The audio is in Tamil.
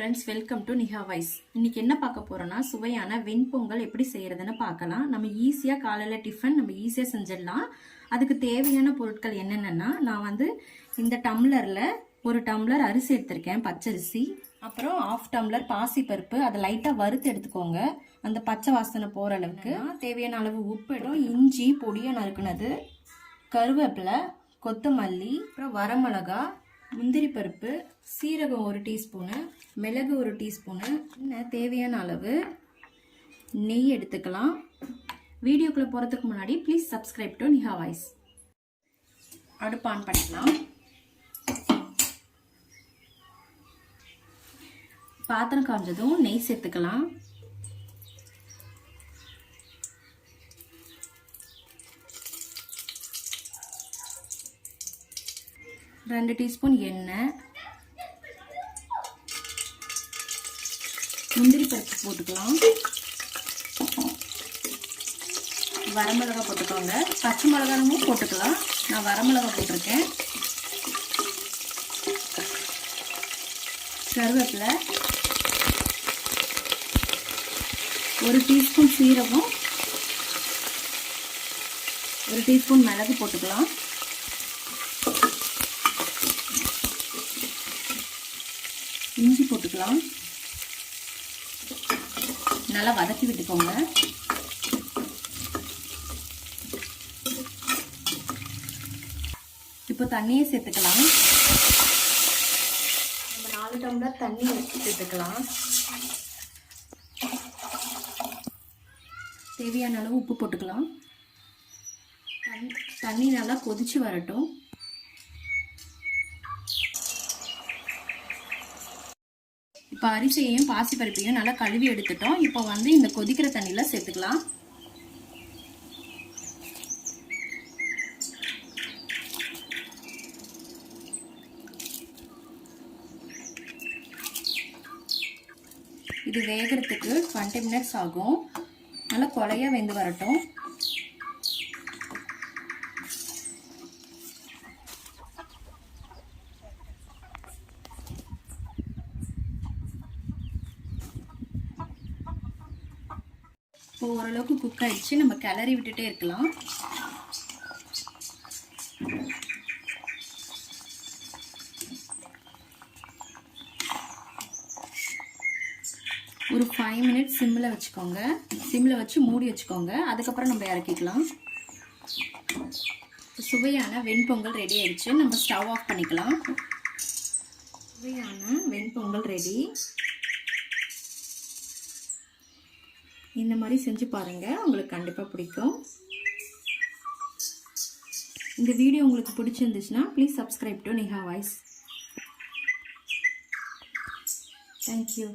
friends, welcome to Niha Voice. இன்னைக்கு என்ன பார்க்க போறோம்னா சுவையான வெண்பொங்கல் எப்படி செய்யறதுன்னு பார்க்கலாம். நம்ம ஈஸியா காலையில டிஃபன் நம்ம ஈஸியா செஞ்சிடலாம். அதுக்கு தேவையான பொருட்கள் என்னென்னன்னா நான் வந்து இந்த டம்ளர்ல ஒரு டம்ளர் அரிசி எடுத்திருக்கேன், பச்சரிசி. அப்புறம் 1/2 டம்ளர் பாசிப்பருப்பு, அதை லைட்டா வறுத்து எடுத்துக்கோங்க அந்த பச்சை வாசனை போற அளவுக்கு. தேவையான அளவு உப்பு, இஞ்சி பொடியா நறுக்குனது, கருவேப்பிலை, கொத்தமல்லி, அப்புறம் வரமிளகா, முந்திரி பருப்பு, சீரகம் 1 டீஸ்பூனு, மிளகு 1 டீஸ்பூனு, தேவையான அளவு நெய் எடுத்துக்கலாம். வீடியோக்குள்ள போறதுக்கு முன்னாடி please subscribe to Niha voice. அடுப்பு ஆன் பண்ணிக்கலாம். பாத்திரம் காஞ்சதும் நெய் சேர்த்துக்கலாம். ரெண்டு டீஸ்பூன் எண்ணெய், முந்திரி பருப்பு போட்டுக்கலாம், வரமிளகா போட்டுக்கோங்க, பச்சை மிளகாவும் போட்டுக்கலாம். நான் வரமிளகா போட்டிருக்கேன். கருவேப்பிலை, 1 டீஸ்பூன் சீரகம், 1 டீஸ்பூன் மிளகு போட்டுக்கலாம். இஞ்சி போட்டுக்கலாம். நல்லா வதக்கி விட்டுக்கோங்க. இப்போ தண்ணியை சேர்த்துக்கலாம். நம்ம 4 டம்ளர் தண்ணி சேர்த்துக்கலாம். தேவையான அளவு உப்பு போட்டுக்கலாம். தண்ணி நல்லா கொதிச்சு வரட்டும். இப்போ அரிசியையும் பாசிப்பருப்பையும் நல்லா கழுவி எடுத்துட்டோம். இப்போ வந்து இந்த கொதிக்கிற தண்ணியில் சேர்த்துக்கலாம். இது வேகிறதுக்கு 20 மினிட்ஸ் ஆகும். நல்லா கொலையா வெந்து வரட்டும். இப்போ ஓரளவுக்கு குக் ஆயிடுச்சு. நம்ம கிளறி விட்டுட்டே இருக்கலாம். ஒரு 5 மினிட்ஸ் சிம்மில் வச்சுக்கோங்க. சிம்மில் வச்சு மூடி வச்சுக்கோங்க. அதுக்கப்புறம் நம்ம இறக்கிக்கலாம். சுவையான வெண்பொங்கல் ரெடி ஆயிடுச்சு. நம்ம ஸ்டவ் ஆஃப் பண்ணிக்கலாம். சுவையான வெண்பொங்கல் ரெடி. இந்த மாதிரி செஞ்சு பாருங்க, உங்களுக்கு கண்டிப்பாக பிடிக்கும். இந்த வீடியோ உங்களுக்கு பிடிச்சிருந்துச்சுன்னா please subscribe to Niha voice. Thank you.